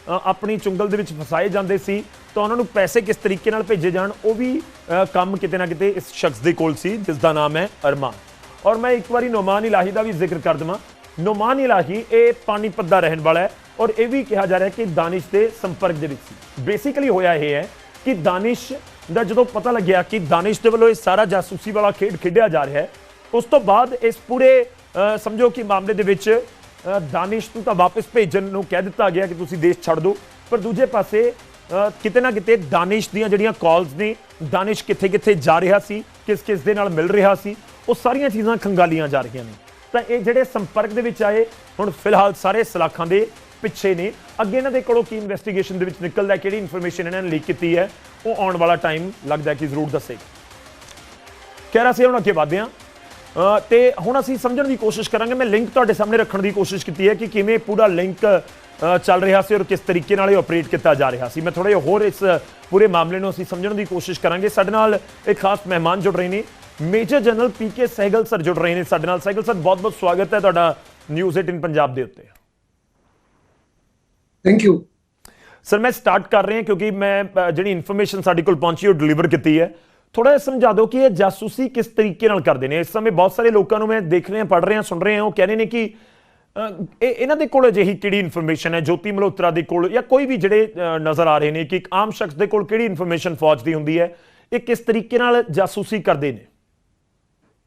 ਆਪਣੀ ਚੁੰਗਲ ਦੇ ਵਿੱਚ ਫਸਾਏ ਜਾਂਦੇ ਸੀ, ਤਾਂ ਉਹਨਾਂ ਨੂੰ ਪੈਸੇ ਕਿਸ ਤਰੀਕੇ ਨਾਲ ਭੇਜੇ ਜਾਣ, ਉਹ ਵੀ ਕੰਮ ਕਿਤੇ ਨਾ ਕਿਤੇ ਇਸ ਸ਼ਖਸ ਦੇ ਕੋਲ ਸੀ ਜਿਸ ਦਾ ਨਾਮ ਹੈ ਅਰਮਾਨ। ਔਰ ਮੈਂ ਇੱਕ ਵਾਰੀ ਨੋਮਾਨ ਇਲਾਹੀ ਦਾ ਵੀ ਜ਼ਿਕਰ ਕਰ ਦੇਵਾਂ। ਨੋਮਾਨ ਇਲਾਹੀ ਇਹ ਪਾਣੀਪਤ ਦਾ ਰਹਿਣ ਵਾਲਾ ਹੈ ਔਰ ਇਹ ਵੀ ਕਿਹਾ ਜਾ ਰਿਹਾ ਕਿ ਦਾਨਿਸ਼ ਦੇ ਸੰਪਰਕ ਦੇ ਵਿੱਚ ਸੀ। ਬੇਸਿਕਲੀ ਹੋਇਆ ਇਹ ਹੈ ਕਿ ਦਾਨਿਸ਼ ਦਾ ਜਦੋਂ ਪਤਾ ਲੱਗਿਆ ਕਿ ਦਾਨਿਸ਼ ਦੇ ਵੱਲੋਂ ਇਹ ਸਾਰਾ ਜਾਸੂਸੀ ਵਾਲਾ ਖੇਡ ਖੇਡਿਆ ਜਾ ਰਿਹਾ ਹੈ, ਉਸ ਤੋਂ ਬਾਅਦ ਇਸ ਪੂਰੇ ਸਮਝੋ ਕਿ ਮਾਮਲੇ ਦੇ ਵਿੱਚ ਦਾਨਿਸ਼ ਨੂੰ ਤਾਂ ਵਾਪਸ ਭੇਜਣ ਨੂੰ ਕਹਿ ਦਿੱਤਾ ਗਿਆ ਕਿ ਤੁਸੀਂ ਦੇਸ਼ ਛੱਡ ਦਿਓ, ਪਰ ਦੂਜੇ ਪਾਸੇ ਕਿਤੇ ਨਾ ਕਿਤੇ ਦਾਨਿਸ਼ ਦੀਆਂ ਜਿਹੜੀਆਂ ਕਾਲਸ ਨੇ, ਦਾਨਿਸ਼ ਕਿੱਥੇ ਜਾ ਰਿਹਾ ਸੀ, ਕਿਸ ਦੇ ਨਾਲ ਮਿਲ ਰਿਹਾ ਸੀ, ਉਹ ਸਾਰੀਆਂ ਚੀਜ਼ਾਂ ਖੰਗਾਲੀਆਂ ਜਾ ਰਹੀਆਂ ਨੇ। ਤਾਂ ਇਹ ਜਿਹੜੇ ਸੰਪਰਕ ਦੇ ਵਿੱਚ ਆਏ ਹੁਣ ਫਿਲਹਾਲ ਸਾਰੇ ਸਲਾਖਾਂ ਦੇ ਪਿੱਛੇ ਨੇ। ਅੱਗੇ ਇਹਨਾਂ ਦੇ ਕੋਲੋਂ ਕੀ ਇਨਵੈਸਟੀਗੇਸ਼ਨ ਦੇ ਵਿੱਚ ਨਿਕਲਦਾ, ਕਿਹੜੀ ਇਨਫੋਰਮੇਸ਼ਨ ਇਹਨਾਂ ਨੇ ਲੀਕ ਕੀਤੀ ਹੈ, ਉਹ ਆਉਣ ਵਾਲਾ ਟਾਈਮ ਲੱਗਦਾ ਕਿ ਜ਼ਰੂਰ ਦੱਸੇਗਾ। ਕਹਿ ਰਿਹਾ ਸੀ ਹੁਣ ਅੱਗੇ ਵਧਦੇ ਹਾਂ ਤੇ ਹੁਣ ਅਸੀਂ ਸਮਝਣ ਦੀ ਕੋਸ਼ਿਸ਼ ਕਰਾਂਗੇ। ਮੈਂ ਲਿੰਕ ਤੁਹਾਡੇ ਸਾਹਮਣੇ ਰੱਖਣ ਦੀ ਕੋਸ਼ਿਸ਼ ਕੀਤੀ ਹੈ ਕਿ ਕਿਵੇਂ ਪੂਰਾ ਲਿੰਕ ਚੱਲ ਰਿਹਾ ਸੀ ਔਰ ਕਿਸ ਤਰੀਕੇ ਨਾਲ ਇਹ ਆਪਰੇਟ ਕੀਤਾ ਜਾ ਰਿਹਾ ਸੀ। ਮੈਂ ਥੋੜਾ ਜਿਹਾ ਹੋਰ ਇਸ ਪੂਰੇ ਮਾਮਲੇ ਨੂੰ ਅਸੀਂ ਸਮਝਣ ਦੀ ਕੋਸ਼ਿਸ਼ ਕਰਾਂਗੇ। ਸਾਡੇ ਨਾਲ ਇੱਕ ਖਾਸ ਮਹਿਮਾਨ ਜੁੜ ਰਹੇ ਨੇ, ਮੇਜਰ ਜਨਰਲ ਪੀਕੇ ਸਹਿਗਲ ਸਰ ਜੁੜ ਰਹੇ ਨੇ ਸਾਡੇ ਨਾਲ। ਸਹਿਗਲ ਸਰ, ਬਹੁਤ ਬਹੁਤ ਸਵਾਗਤ ਹੈ ਤੁਹਾਡਾ ਨਿਊਜ਼ 18 ਪੰਜਾਬ ਦੇ ਉੱਤੇ। Thank you sir. ਮੈਂ ਸਟਾਰਟ ਕਰ ਰਿਹਾ ਕਿਉਂਕਿ ਮੈਂ ਜਿਹੜੀ ਇਨਫੋਰਮੇਸ਼ਨ ਸਾਡੇ ਕੋਲ ਪਹੁੰਚੀ ਉਹ ਡਿਲੀਵਰ ਕੀਤੀ ਹੈ। ਥੋੜਾ ਜਿਹਾ ਸਮਝਾ ਦਿਓ ਕਿ ਇਹ ਜਾਸੂਸੀ ਕਿਸ ਤਰੀਕੇ ਨਾਲ ਕਰਦੇ ਨੇ। ਇਸ ਸਮੇਂ ਬਹੁਤ ਸਾਰੇ ਲੋਕਾਂ ਨੂੰ ਮੈਂ ਦੇਖ ਰਿਹਾ, ਪੜ੍ਹ ਰਿਹਾ, ਸੁਣ ਰਿਹਾ, ਉਹ ਕਹਿ ਰਹੇ ਨੇ ਕਿ ਇਹਨਾਂ ਦੇ ਕੋਲ ਅਜਿਹੀ ਕਿਹੜੀ ਇਨਫੋਰਮੇਸ਼ਨ ਹੈ, ਜੋਤੀ ਮਲਹੋਤਰਾ ਦੇ ਕੋਲ ਜਾਂ ਕੋਈ ਵੀ ਜਿਹੜੇ ਨਜ਼ਰ ਆ ਰਹੇ ਨੇ ਕਿ ਇੱਕ ਆਮ ਸ਼ਖਸ ਦੇ ਕੋਲ ਕਿਹੜੀ ਇਨਫੋਰਮੇਸ਼ਨ ਫੌਜ ਦੀ ਹੁੰਦੀ ਹੈ, ਇਹ ਕਿਸ ਤਰੀਕੇ ਨਾਲ ਜਾਸੂਸੀ ਕਰਦੇ ਨੇ।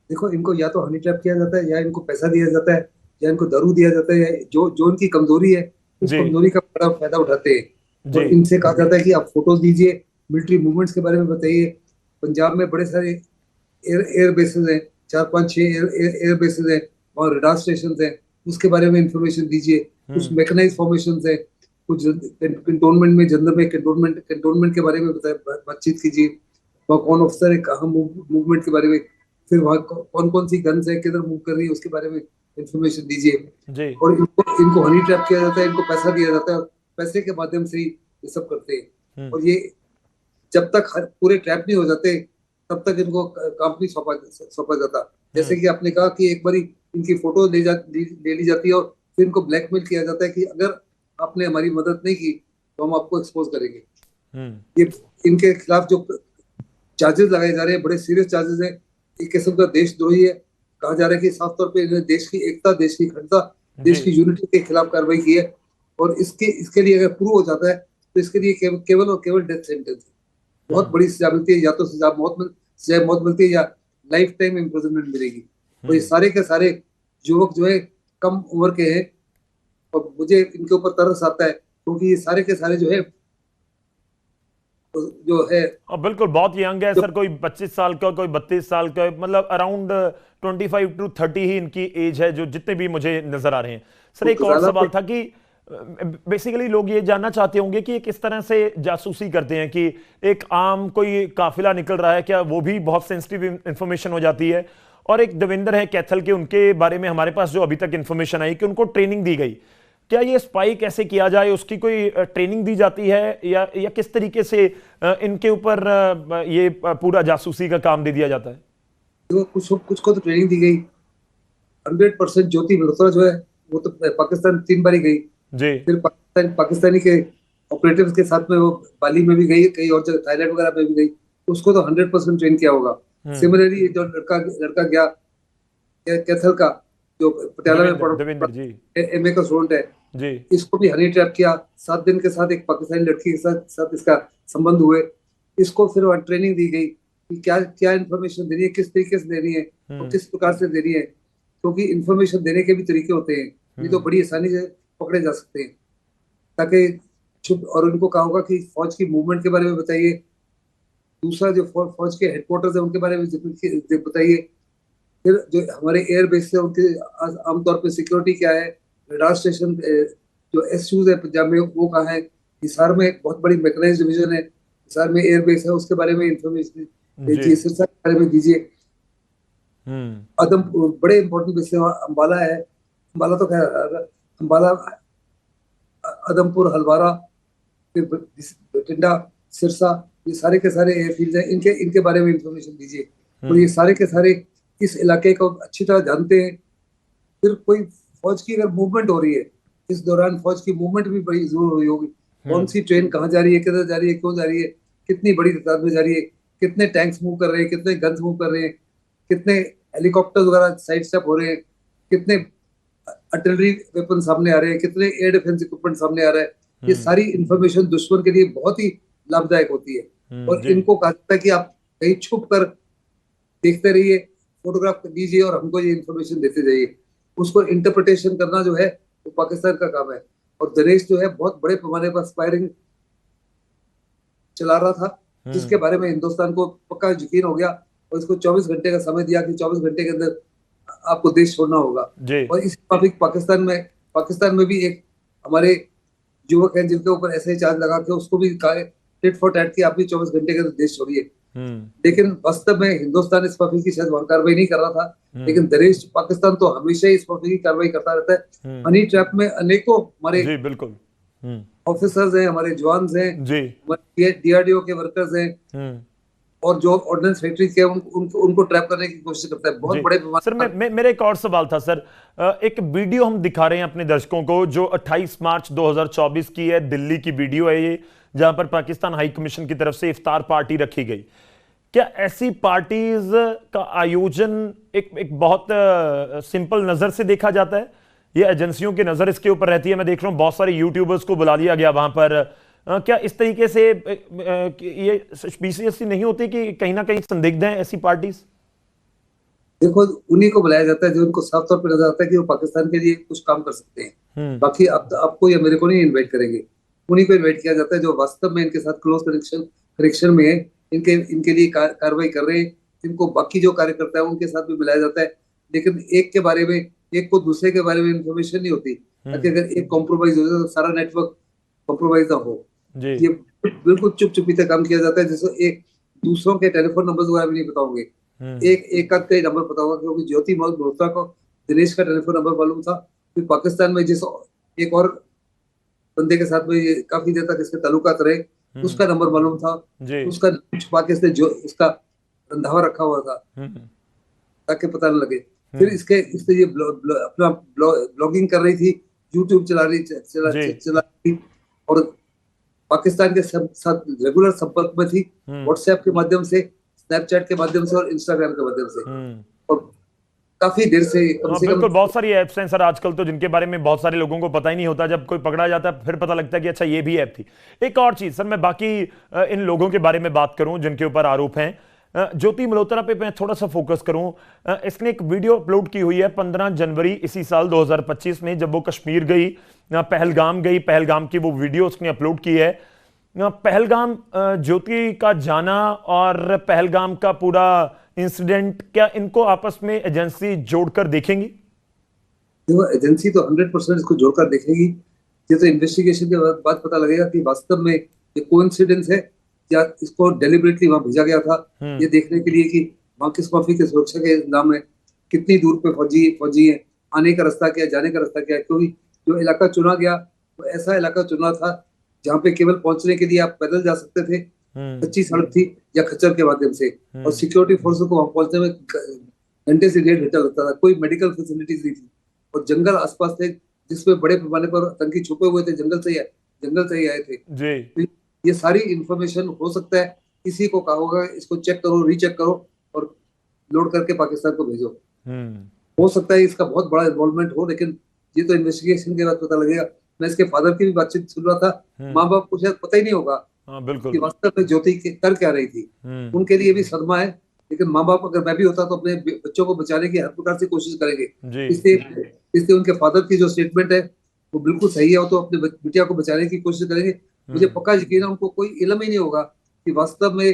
देखो, इनको या तो हनी ट्रैप किया जाता है, या इनको पैसा दिया जाता है, या इनको दारू दिया जाता है, या जो इनकी कमजोरी है उस कमजोरी का बड़ा फायदा उठाते हैं। और इनसे कहा जाता है कि आप फोटोज दीजिए, मिलिट्री मूवमेंट्स के बारे में बताइए। पंजाब में बड़े सारे एयर बेसेस हैं, 4-5-6 एयर बेसेस हैं और रडार स्टेशन हैं, उसके बारे में इंफॉर्मेशन दीजिए। कुछ मैकेनाइज फॉर्मेशन है, कुछ कंटोनमेंट में जनरल में कंटोनमेंट के बारे में बातचीत कीजिए। वहाँ कौन ऑफिसर है, कहाँ मूवमेंट के बारे में, फिर वहाँ कौन कौन सी गन्स है, किधर मूव कर रही है, उसके बारे में इंफॉर्मेशन दीजिए। और इनको हनी ट्रैप किया जाता है, इनको पैसा दिया जाता है, पैसे के माध्यम से ही ये सब करते हैं। और ये जब तक पूरे ट्रैप नहीं हो जाते तब तक इनको काम नहीं सौंपा जाता। जैसे कि आपने कहा कि एक बार इनकी फोटो ले ली जाती है और फिर इनको ब्लैकमेल किया जाता है कि अगर आपने हमारी मदद नहीं की तो हम आपको एक्सपोज करेंगे। ये इनके खिलाफ जो चार्जेस लगाए जा रहे हैं बड़े सीरियस चार्जेस हैं। एक किस्म का देशद्रोही है। कहा जा रहा है कि साफ तौर पे इन्होंने देश की एकता, देश की अखंडता, देश की यूनिटी के खिलाफ कार्रवाई की है। और इसके लिए अगर प्रूव हो जाता है तो इसके लिए केवल और केवल डेथ सेंटेंस है। बहुत बड़ी सजा मिलती है, या तो सजा मौत मिलती है या लाइफ टाइम इम्प्रिजनमेंट मिलेगी। और ये सारे के सारे युवक जो है कम उम्र के हैं, और मुझे इनके ऊपर तरस आता है, क्योंकि ये सारे के सारे जो है बिल्कुल बहुत यंग है सर, कोई 25 साल का, कोई 32 साल का, मतलब अराउंड 25 to 30 ही इनकी एज है, जो जितने भी मुझे नजर आ रहे हैं। सर एक और सवाल था कि बेसिकली लोग ये जानना चाहते होंगे कि ये किस तरह से जासूसी करते हैं, कि एक आम कोई काफिला निकल रहा है, क्या वो भी बहुत सेंसिटिव इंफॉर्मेशन हो जाती है? और एक देवेंद्र है कैथल के, उनके बारे में हमारे पास जो अभी तक इंफॉर्मेशन आई कि उनको ट्रेनिंग दी गई, क्या ये स्पाई कैसे किया जाए उसकी कोई ट्रेनिंग दी जाती है, या किस तरीके से इनके ऊपर ये पूरा जासूसी का काम दे दिया जाता है? देखो, कुछ को तो ट्रेनिंग दी गई। 100% ज्योति मल्होत्रा जो है वो तो पाकिस्तान 3 बार ही गई जी। फिर पाकिस्तानी के ऑपरेटिव्स के साथ में वो बाली में भी गई, कई और जगह थाईलैंड वगैरह में भी गई, उसको तो 100% ट्रेन किया होगा। सिमिलरली जो लड़का गया कैथल का, जो पटियाला में देवेंद्र जी एमए का स्टूडेंट है जी, इसको भी हनी ट्रैप किया। 7 दिन के साथ एक पाकिस्तानी लड़की के साथ इसका संबंध हुए। इसको फिर वहाँ ट्रेनिंग दी गई कि क्या क्या इन्फॉर्मेशन देनी है, किस तरीके से देनी है और किस प्रकार से देनी है, क्योंकि इन्फॉर्मेशन देने के भी तरीके होते हैं, ये तो बड़ी आसानी से पकड़े जा सकते हैं। ताकि छुप, और उनको कहा होगा कि फौज की मूवमेंट के बारे में बताइए, दूसरा जो फौज के हेडक्वार्टर्स है उनके बारे में बताइए, फिर जो हमारे एयर बेस है उनके आमतौर पर सिक्योरिटी क्या है, रडार स्टेशन जो एसयूज है पंजाब में वो कहाँ है, हिसार में एक बहुत बड़ी मैकेनाइज्ड डिवीजन है, हिसार में एयर बेस है, उसके बारे में इंफॉर्मेशन दीजिए, सिरसा के बारे में दीजिए। आदमपुर बड़े इंपॉर्टेंट बेस है, अम्बाला है, अम्बाला तो खैर अम्बाला, आदमपुर, हलवारा, फिर बठिंडा, सिरसा, ये सारे के सारे एयरफील्ड हैं, इनके बारे में इंफॉर्मेशन दीजिए। और ये सारे के सारे इस इलाके को अच्छी तरह जानते हैं। फिर कोई फौज की अगर मूवमेंट हो रही है, इस दौरान फौज की मूवमेंट भी बड़ी जरूर हुई होगी, कौन सी ट्रेन कहाँ जा रही है, किधर जा रही है, क्यों जा रही है, कितनी बड़ी तादाद में जा रही है, कितने टैंक्स मूव कर रहे हैं, कितने गन्स मूव कर रहे हैं, कितने हेलीकॉप्टर वगैरह साइड स्टेप हो रहे हैं, कितने आर्टिलरी वेपन सामने आ रहे हैं, कितने एयर डिफेंस इक्विपमेंट सामने आ रहा है। ये सारी इंफॉर्मेशन दुश्मन के लिए बहुत ही लाभदायक होती है। और इनको कहा जाता है कि आप कहीं छुप कर देखते रहिए, फोटोग्राफ लीजिए और हमको ये इंफॉर्मेशन देते जाइए। उसको इंटरप्रिटेशन करना जो है वो पाकिस्तान का काम है। और दिनेश जो है बहुत बड़े पैमाने पर स्पायरिंग चला रहा था, जिसके बारे में हिंदुस्तान को पक्का यकीन हो गया और इसको 24 घंटे का समय दिया कि 24 घंटे के अंदर आपको देश छोड़ना होगा। और इस मुताबिक पाकिस्तान में भी एक हमारे युवक हैं जिनके ऊपर ऐसे ही चार्ज लगा के उसको भी टिट फॉर टैट की, आप भी 24 घंटे के अंदर देश छोड़िए। लेकिन वास्तव में हिंदुस्तान इस माफी की शायद कार्रवाई नहीं कर रहा था, लेकिन दरेश पाकिस्तान तो हमेशा ही इस माफी की कार्रवाई करता रहता है। हनी ट्रैप में अनेकों हमारे बिल्कुल ऑफिसर्स हैं, हमारे जवान हैं, डीआरडीओ के वर्कर्स हैं, और जो ऑर्डिनेंस फैक्ट्री के उनको ट्रैप करने की कोशिश करता है बहुत बड़े पैमाने। सर मेरा एक और सवाल था सर, एक वीडियो हम दिखा रहे हैं अपने दर्शकों को जो 28 मार्च 2024 की है, दिल्ली की वीडियो है ये, जहां पर पाकिस्तान हाई कमीशन की तरफ से इफ्तार पार्टी रखी गई। क्या ऐसी पार्टीज का आयोजन एक बहुत सिंपल नजर से देखा जाता है? ये एजेंसियों की नजर इसके ऊपर रहती है। मैं देख रहा हूं बहुत सारे यूट्यूबर्स को बुला लिया गया वहां पर। क्या इस तरीके से ये सस्पिशियस नहीं होती कि कहीं ना कहीं संदिग्ध हैं ऐसी पार्टीज? देखो, उन्हीं को बुलाया जाता है जो उनको साफ तौर पर नजर आता है कि वो पाकिस्तान के लिए कुछ काम कर सकते हैं। बाकी आपको या मेरे को नहीं इन्वाइट करेंगे, उन्हीं को इन्वाइट किया जाता है जो वास्तव में इनके साथ क्लोज कनेक्शन में है, इनके लिए कार्रवाई कर रहे हैं। इनको बाकी जो कार्यकर्ता है उनके साथ भी मिलाया जाता है, लेकिन एक को दूसरे के बारे में इंफॉर्मेशन नहीं होती, ताकि अगर एक कॉम्प्रोमाइज हो जाए तो सारा नेटवर्क कॉम्प्रोमाइज ना हो। ये बिल्कुल चुप-चुपीते काम किया जाता है, जैसे एक दूसरों के टेलीफोन नंबर वगैरह भी नहीं बताओगे, एक का कई नंबर पता होगा, क्योंकि ज्योति मल्होत्रा को दिनेश का टेलीफोन नंबर मालूम था। फिर पाकिस्तान में जिस एक और बंदे के साथ में काफी देर तक इसके ताल्लुकात रहे, उसका नंबर मालूम था, उसका छुपा के इसने जो इसका रंधावा रखा हुआ था ताकि पता न लगे। फिर इसके ये अपना ब्लॉगिंग कर रही थी, यूट्यूब चला रही और पाकिस्तान के साथ रेगुलर संपर्क में थी, व्हाट्सएप के माध्यम से, स्नैपचैट के माध्यम से और इंस्टाग्राम के माध्यम से, और काफी देर से बिल्कुल बहुत सारी ऐप्स हैं सर आजकल तो जिनके बारे में बहुत सारे लोगों को पता ही नहीं होता। जब कोई पकड़ा जाता है फिर पता लगता है कि अच्छा ये भी ऐप थी। एक और चीज सर, मैं बाकी इन लोगों के बारे में बात करूं जिनके ऊपर आरोप हैं, ज्योति मल्होत्रा पे मैं थोड़ा सा फोकस करूं, इसने एक वीडियो अपलोड की हुई है 15 जनवरी इसी साल 2025 में, जब वो कश्मीर गई, पहलगाम गई, पहलगाम की वो वीडियो उसने अपलोड की है। पहलगाम ज्योति का जाना और पहलगाम का पूरा इंसिडेंट, क्या इनको आपस में एजेंसी जोड़कर देखेंगी? देखो, एजेंसी तो 100% इसको जोड़कर देखेगी। ये तो इन्वेस्टिगेशन के बाद पता लगेगा कि वास्तव में ये कोइंसिडेंस है या इसको डेलिबरेटली वहां भेजा गया था, ये देखने के लिए कि वहां किस माफी की सुरक्षा के नाम में कितनी दूर पे फौजी है, आने का रास्ता क्या है, जाने का रास्ता क्या है। क्योंकि जो इलाका चुना गया वो ऐसा इलाका चुना था जहाँ पे केवल पहुंचने के लिए आप पैदल जा सकते थे, कच्ची सड़क थी या खच्चर के माध्यम से, और सिक्योरिटी फोर्स को वहां पहुंचने में घंटे से 1.5 घंटा लगता था। कोई मेडिकल फैसिलिटीज नहीं थी और जंगल आसपास थे जिसमें बड़े पैमाने पर आतंकी छुपे हुए थे, जंगल से ही आए थे जी। ये सारी इंफॉर्मेशन हो सकता है किसी को कहा होगा इसको चेक करो, रीचेक करो और लोड करके पाकिस्तान को भेजो। हो सकता है इसका बहुत बड़ा इन्वॉल्वमेंट हो, लेकिन ये तो इन्वेस्टिगेशन के बाद पता लगेगा। मैं इसके फादर की भी बातचीत सुन रहा था, माँ बाप को शायद पता ही नहीं होगा कि वास्तव में ज्योति कर क्या रही थी। उनके लिए भी सदमा है, लेकिन माँ बाप, अगर मैं भी होता तो अपने बच्चों को बचाने की हर प्रकार से कोशिश करेंगे। इसलिए उनके फादर की जो स्टेटमेंट है वो बिल्कुल सही है, वो तो अपने बिटिया को बचाने की कोशिश करेंगे। मुझे पक्का यकीन है उनको कोई इल्म ही नहीं होगा कि वास्तव में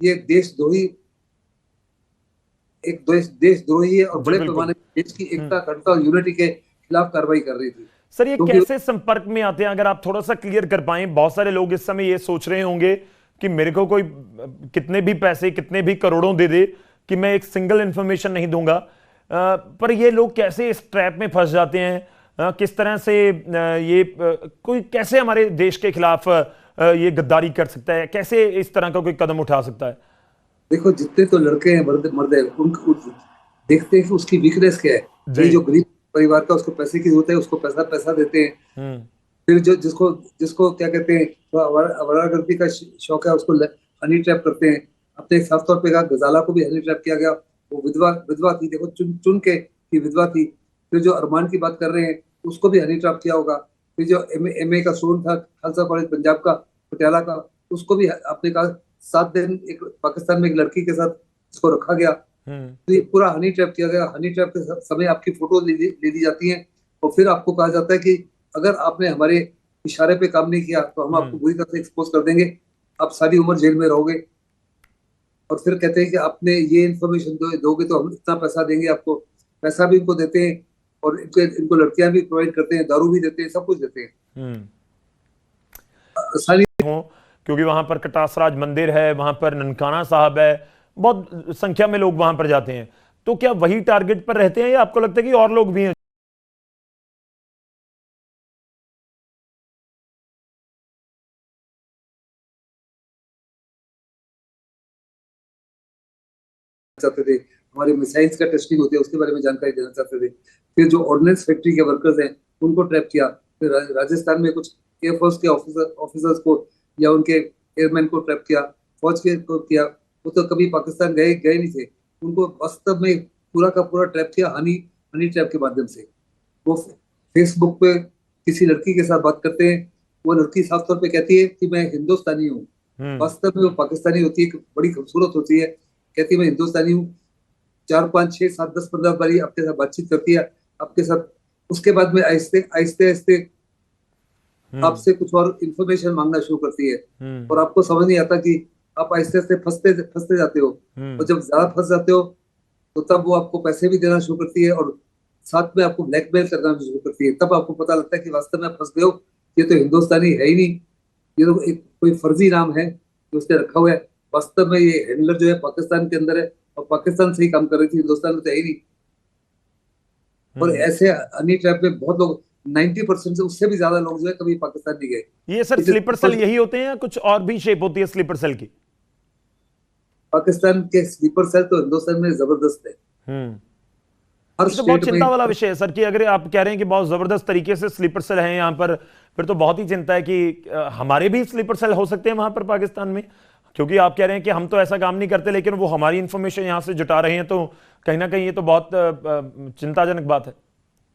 ये देशद्रोही है और बड़े पैमाने पर देश की एकता, अखंडता और यूनिटी के खिलाफ कार्रवाई कर रही थी। सर, ये कैसे संपर्क में आते हैं, अगर आप थोड़ा सा क्लियर कर पाए? बहुत सारे लोग इस समय ये सोच रहे होंगे कि मेरे को कोई कितने भी पैसे, कितने भी करोड़ों दे दे कि मैं एक सिंगल इंफॉर्मेशन नहीं दूंगा, पर ये लोग कैसे इस ट्रैप में फंस जाते हैं? किस तरह से ये कोई कैसे हमारे देश के खिलाफ ये गद्दारी कर सकता है, कैसे इस तरह का कोई कदम उठा सकता है? देखो, जितने तो लड़के हैं, मर्द है, उनको देखते हैं कि उसकी वीकनेस क्या है। ये जो गरीब परिवार का, उसको पैसे की जरूरत है, उसको पैसा देते हैं। फिर जो जिसको क्या कहते हैं, आवारागर्दी का शौक है, उसको हनी ट्रैप करते हैं। अपने साफ तौर पे कहा, गजाला को भी हनी ट्रैप किया गया, वो विधवा थी, देखो चुन के कि विधवा थी। फिर जो अरमान की बात कर रहे हैं उसको भी हनी ट्रैप किया होगा। फिर जो एमए का स्टूडेंट था खालसा कॉलेज पंजाब का, पटियाला का, उसको भी आपने कहा 7 दिन एक पाकिस्तान में एक लड़की के साथ उसको रखा गया। तो ये पूरा हनी ट्रैप किया गया। हनी ट्रैप के समय आपकी फोटो ले ली जाती है और फिर आपको कहा जाता है कि अगर आपने हमारे इशारे पे काम नहीं किया तो हम आपको बुरी तरह से एक्सपोज कर देंगे, आप सारी उम्र जेल में रहोगे। और फिर कहते हैं कि आपने ये इन्फॉर्मेशन दोगे तो हम इतना पैसा देंगे आपको। पैसा भी इनको देते हैं और इनको लड़कियां भी प्रोवाइड करते हैं, दारू भी देते हैं, सब कुछ देते हैं। सारी क्योंकि वहां पर कटासराज मंदिर है, वहां पर ननकाना साहब है, बहुत संख्या में लोग वहां पर जाते हैं। तो क्या वही टारगेट पर रहते हैं या आपको लगता है कि और लोग भी हैं? चाहते थे, हमारे मिसाइल्स का टेस्टिंग होती है उसके बारे में जानकारी देना चाहते थे। फिर जो ऑर्डिनेंस फैक्ट्री के वर्कर्स हैं उनको ट्रैप किया। फिर राजस्थान में कुछ एयरफोर्स के ऑफिसर्स को या उनके एयरमैन को ट्रैप किया, फौज के को किया। वो तो कभी पाकिस्तान गए नहीं थे, उनको वास्तव में पूरा का पूरा ट्रैप किया हनी ट्रैप के माध्यम से। वो फेसबुक पे किसी लड़की के साथ बात करते हैं, वो लड़की साफ तौर पे कहती है कि मैं हिंदुस्तानी हूँ, वास्तव में वो पाकिस्तानी होती है, बड़ी खूबसूरत होती है, कहती है मैं हिंदुस्तानी हूँ। 4, 5, 6, 7, 10, 15 बारी आपके साथ बातचीत करती है आपके साथ। उसके बाद में आहिस्ते आहिस्ते आपसे कुछ और इंफॉर्मेशन मांगना शुरू करती है और आपको समझ नहीं आता कि आप आहिस्ते आहिस्ते फंसते जाते हो। और जब ज्यादा फंस जाते हो तो तब वो आपको पैसे भी देना शुरू करती है और साथ में आपको ब्लैकमेल करना भी शुरू करती है। तब आपको पता लगता है कि वास्तव में फंस गए हो, ये तो हिंदुस्तानी है ही नहीं, ये तो एक कोई फर्जी नाम है जो उसने रखा हुआ है। वास्तव में ये हैंडलर जो है पाकिस्तान के अंदर है और पाकिस्तान से ही काम कर रही थी, हिंदुस्तान में तो है ही नहीं। और ऐसे हनी ट्रैप में बहुत लोग, 90% से उससे भी ज्यादा लोग जो है कभी पाकिस्तान नहीं गए। ये सर स्लीपर सेल यही होते हैं या कुछ और भी शेप होती है स्लीपर सेल की? पाकिस्तान के स्लीपर सेल तो हिंदुस्तान में जबरदस्त है। तो बहुत चिंता वाला विषय है सर कि अगर आप कह रहे हैं कि बहुत जबरदस्त तरीके से स्लीपर सेल हैं यहाँ पर, फिर तो बहुत ही चिंता है कि हमारे भी स्लीपर सेल हो सकते हैं वहां पर पाकिस्तान में। क्योंकि आप कह रहे हैं कि हम तो ऐसा काम नहीं करते लेकिन वो हमारी इंफॉर्मेशन यहाँ से जुटा रहे हैं, तो कहीं ना कहीं ये तो बहुत चिंताजनक बात है।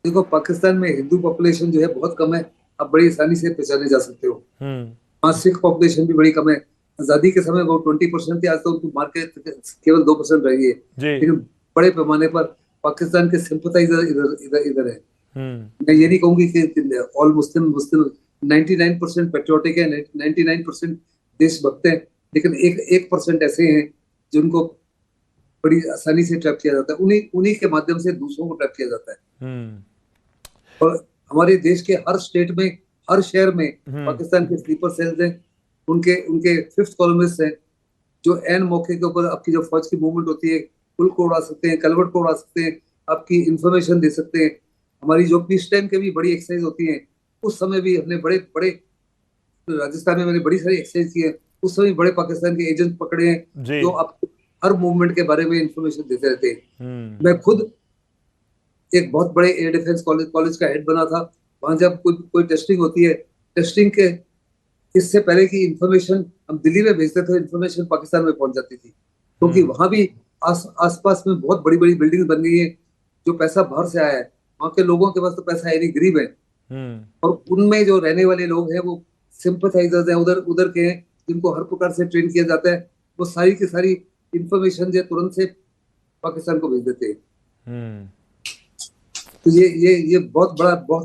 देखो, पाकिस्तान में हिंदू पॉपुलेशन जो है बहुत कम है, आप बड़ी आसानी से पहचाने जा सकते हो। वहाँ सिख पॉपुलेशन भी बड़ी कम है, आजादी के समय वो 20% थी, आज तो उनको मार के केवल 2% रह गई है। जी लेकिन बड़े पैमाने पर पाकिस्तान के सिंपथाइजर इधर इधर इधर है। हम्म मैं ये नहीं कहूंगी कि ऑल मुस्लिम मुस्लिम 99% पेट्रियोटिक है, 99% देशभक्त है, लेकिन 1% ऐसे हैं जिनको बड़ी आसानी से ट्रैप किया जाता है। उन्हीं उन्हीं के माध्यम से दूसरों को ट्रैप किया जाता है। हम्म और हमारे देश के हर स्टेट में, हर शहर में पाकिस्तान के स्लीपर सेल्स हैं, उनके उनके फिफ्थ कॉलमिस्ट हैं, जो एन मौके के ऊपर आपकी जो फौज की मूवमेंट होती है, पुल को उड़ा सकते हैं, कलवर्ट को उड़ा सकते हैं, आपकी इंफॉर्मेशन दे सकते हैं। हमारी जो पीस टाइम के भी बड़ी एक्सरसाइज होती है, उस समय भी हमने बड़े बड़े, राजस्थान में मैंने बड़ी सारी एक्सरसाइज की है, उस समय बड़े पाकिस्तान के एजेंट पकड़े हैं जी जो आपको हर मूवमेंट के बारे में इंफॉर्मेशन देते रहते हैं। मैं खुद एक बहुत बड़े एयर डिफेंस कॉलेज का हेड बना था। वहां जब कोई टेस्टिंग होती है, टेस्टिंग के इससे पहले की इंफॉर्मेशन हम दिल्ली में भेजते थे, इंफॉर्मेशन पाकिस्तान में पहुंच जाती थी, क्योंकि वहां भी आसपास में बहुत बड़ी बड़ी बिल्डिंग बन गई है। जो पैसा बाहर से आया है, वहां के लोगों के पास तो पैसा है नहीं, गरीब है, और उनमें जो रहने वाले लोग हैं वो सिंपथाइजर्स हैं, उधर उधर के हैं, जिनको हर प्रकार से ट्रेन किया जाता है। वो सारी की सारी इंफॉर्मेशन जो तुरंत से पाकिस्तान को भेज देते हैं। तो ये बहुत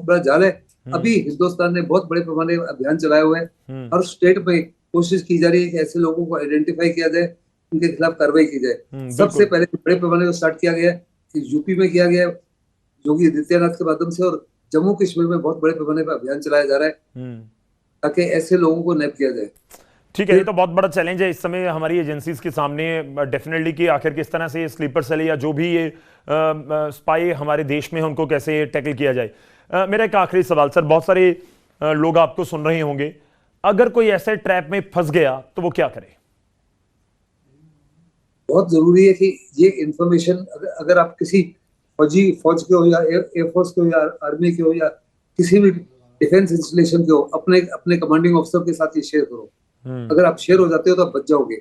बड़ा जाल है। अभी हिंदुस्तान ने बहुत बड़े पैमाने अभियान चलाए हुए हैं। हर स्टेट में कोशिश की जा रही है कि ऐसे लोगों को आइडेंटिफाई किया जाए, उनके खिलाफ कार्रवाई की जाए। सबसे पहले बड़े पैमाने पर स्टार्ट किया गया है, यूपी में किया गया है योगी आदित्यनाथ के माध्यम से, और जम्मू कश्मीर में बहुत बड़े पैमाने पर अभियान चलाया जा रहा है ताकि ऐसे लोगों को नैप किया जाए। ठीक है, ये तो बहुत बड़ा चैलेंज है इस समय हमारी एजेंसीज के सामने, डेफिनेटली कि आखिर किस तरह से स्लीपर सेल या जो भी ये स्पाई हमारे देश में है उनको कैसे टैकल किया जाए। मेरा एक आखिरी सवाल सर, बहुत सारे लोग आपको सुन रहे होंगे, अगर कोई ऐसे ट्रैप में फंस गया तो वो क्या करे? बहुत जरूरी है कि ये इंफॉर्मेशन अगर आप किसी फौज के हो या एयरफोर्स के हो या आर्मी के हो या किसी भी डिफेंस इंस्टॉलेशन के हो, अपने कमांडिंग ऑफिसर के साथ ये शेयर करो। अगर आप शेयर हो जाते हो तो आप बच जाओगे।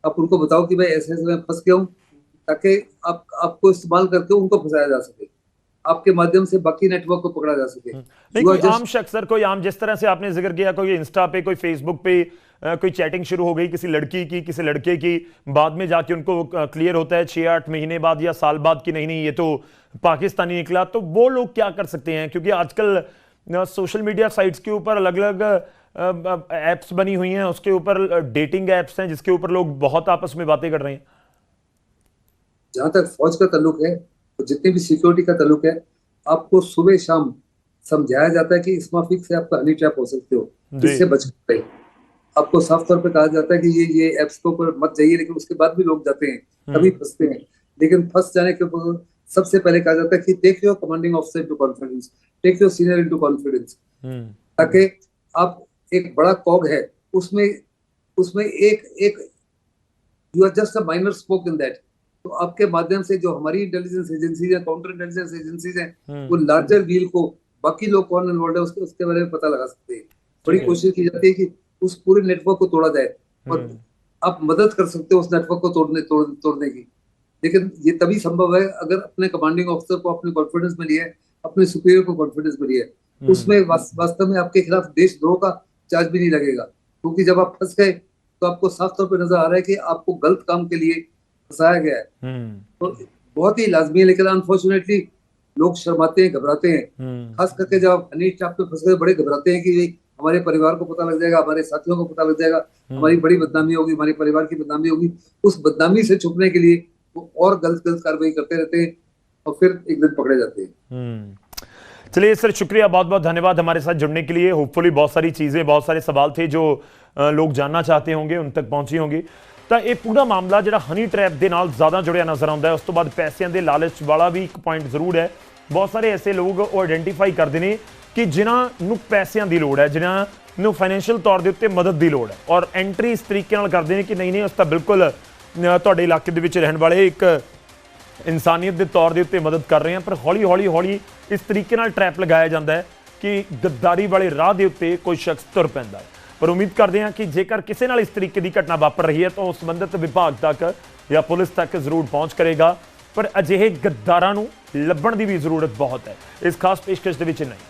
आप उनको बताओ कि भाई ऐसे ऐसे मैं फंस गया हूँ, ताकि आपको इस्तेमाल करके उनको फंसाया जा सके, आपके माध्यम से बाकी नेटवर्क को पकड़ा जा सके। नहीं, कोई आम शख्स सर, कोई आम, जिस तरह से आपने जिक्र किया, कोई इंस्टा पे, कोई फेसबुक पे कोई चैटिंग शुरू हो गई किसी लड़की की, किसी लड़के की, बाद में जाके उनको क्लियर होता है 6-8 महीने बाद या साल बाद कि नहीं ये तो पाकिस्तानी निकला, तो वो लोग क्या कर सकते हैं? क्योंकि आजकल सोशल मीडिया साइट्स के ऊपर अलग अलग एप्स बनी हुई हैं, उसके ऊपर डेटिंग एप्स हैं जिसके ऊपर लोग बहुत आपस में बातें कर रहे हैं। जहां तक फौज का ताल्लुक है और जितने भी सिक्योरिटी का ताल्लुक है, आपको सुबह शाम समझाया जाता है कि इस माफिक से आप हनी ट्रैप हो सकते हो, इससे बच सकते। आपको साफ तौर पे कहा जाता है कि ये एप्स के ऊपर मत जाइए, लेकिन उसके बाद भी लोग जाते हैं, तभी फंसते हैं। लेकिन फंस जाने के ऊपर सबसे पहले कहा जाता है कि take your commanding officer into confidence, take your senior into confidence, ताकि आप एक बड़ा कॉग है, उसमें एक you are just a minor spoke in that. तो आपके माध्यम से जो हमारी इंटेलिजेंस एजेंसीज है, काउंटर इंटेलिजेंस एजेंसीज हैं, वो लार्जर व्हील को, बाकी लोग कौन इन्वॉल्व है उसके बारे में पता लगा सकते हैं। बड़ी कोशिश की जाती है कि उस पूरे नेटवर्क को तोड़ा जाए, और आप मदद कर सकते हो उस नेटवर्क को तोड़ने की। लेकिन ये तभी संभव है अगर अपने कमांडिंग ऑफिसर को अपने कॉन्फिडेंस में लिया है, अपने सुपीरियर को कॉन्फिडेंस में लिया है। उसमें वास्तव में आपके खिलाफ देशद्रोह का चार्ज भी नहीं लगेगा, क्योंकि जब आप फंस गए तो आपको साफ तौर पर नजर आ रहा है कि आपको गलत काम के लिए फंसाया गया है। तो बहुत ही लाजमी है, लेकिन अनफॉर्चुनेटली लोग शर्माते हैं, घबराते हैं। खास करके जब आप हनी ट्रैप पे फंस गए, बड़े घबराते हैं कि हमारे परिवार को पता लग जाएगा, हमारे साथियों को पता लग जाएगा, हमारी बड़ी बदनामी होगी, हमारे परिवार की बदनामी होगी। उस बदनामी से छुपने के लिए वो और गलत कार्रवाई करते रहते हैं और फिर एक दिन पकड़े जाते हैं। चलिए सर, शुक्रिया, बहुत बहुत धन्यवाद हमारे साथ जुड़ने के लिए। होपफुली बहुत सारी चीज़ें, बहुत सारे सवाल थे जो लोग जानना चाहते होंगे, उन तक पहुंची होंगी। ਤਾਂ ਇਹ ਪੂਰਾ ਮਾਮਲਾ ਜਿਹੜਾ ਹਨੀ ਟਰੈਪ ਦੇ ਨਾਲ ਜ਼ਿਆਦਾ ਜੁੜਿਆ ਨਜ਼ਰ ਆਉਂਦਾ ਹੈ। ਉਸ ਤੋਂ ਬਾਅਦ ਪੈਸਿਆਂ ਦੇ ਲਾਲਚ ਵਾਲਾ ਵੀ ਇੱਕ ਪੁਆਇੰਟ ਜ਼ਰੂਰ ਹੈ। ਬਹੁਤ ਸਾਰੇ ਐਸੇ ਲੋਕ ਉਹ ਆਇਡੈਂਟੀਫਾਈ ਕਰਦੇ ਨੇ ਕਿ ਜਿਨ੍ਹਾਂ ਨੂੰ ਪੈਸਿਆਂ ਦੀ ਲੋੜ ਹੈ, ਜਿਨ੍ਹਾਂ ਨੂੰ ਫਾਈਨੈਂਸ਼ੀਅਲ ਤੌਰ ਦੇ ਉੱਤੇ ਮਦਦ ਦੀ ਲੋੜ ਹੈ, ਔਰ ਐਂਟਰੀ ਇਸ ਤਰੀਕੇ ਨਾਲ ਕਰਦੇ ਨੇ ਕਿ ਨਹੀਂ ਨਹੀਂ, ਉਸ ਤਾਂ ਬਿਲਕੁਲ ਤੁਹਾਡੇ ਇਲਾਕੇ ਦੇ ਵਿੱਚ ਰਹਿਣ ਵਾਲੇ ਇੱਕ ਇਨਸਾਨੀਅਤ ਦੇ ਤੌਰ ਦੇ ਉੱਤੇ ਮਦਦ ਕਰ ਰਹੇ ਹਾਂ। ਪਰ ਹੌਲੀ ਹੌਲੀ ਹੌਲੀ ਇਸ ਤਰੀਕੇ ਨਾਲ ਟਰੈਪ ਲਗਾਇਆ ਜਾਂਦਾ ਹੈ ਕਿ ਗੱਦਾਰੀ ਵਾਲੇ ਰਾਹ ਦੇ ਉੱਤੇ ਕੋਈ ਸ਼ਖਸ ਤੁਰ ਪੈਂਦਾ ਹੈ। पर उम्मीद करते हैं कि जेकर किसी नाल इस तरीके की घटना वापर रही है तो संबंधित विभाग तक या पुलिस तक जरूर पहुंच करेगा। पर अजिहे गद्दारां नूं लभण दी भी जरूरत बहुत है। इस खास पेशकश दे विच नहीं।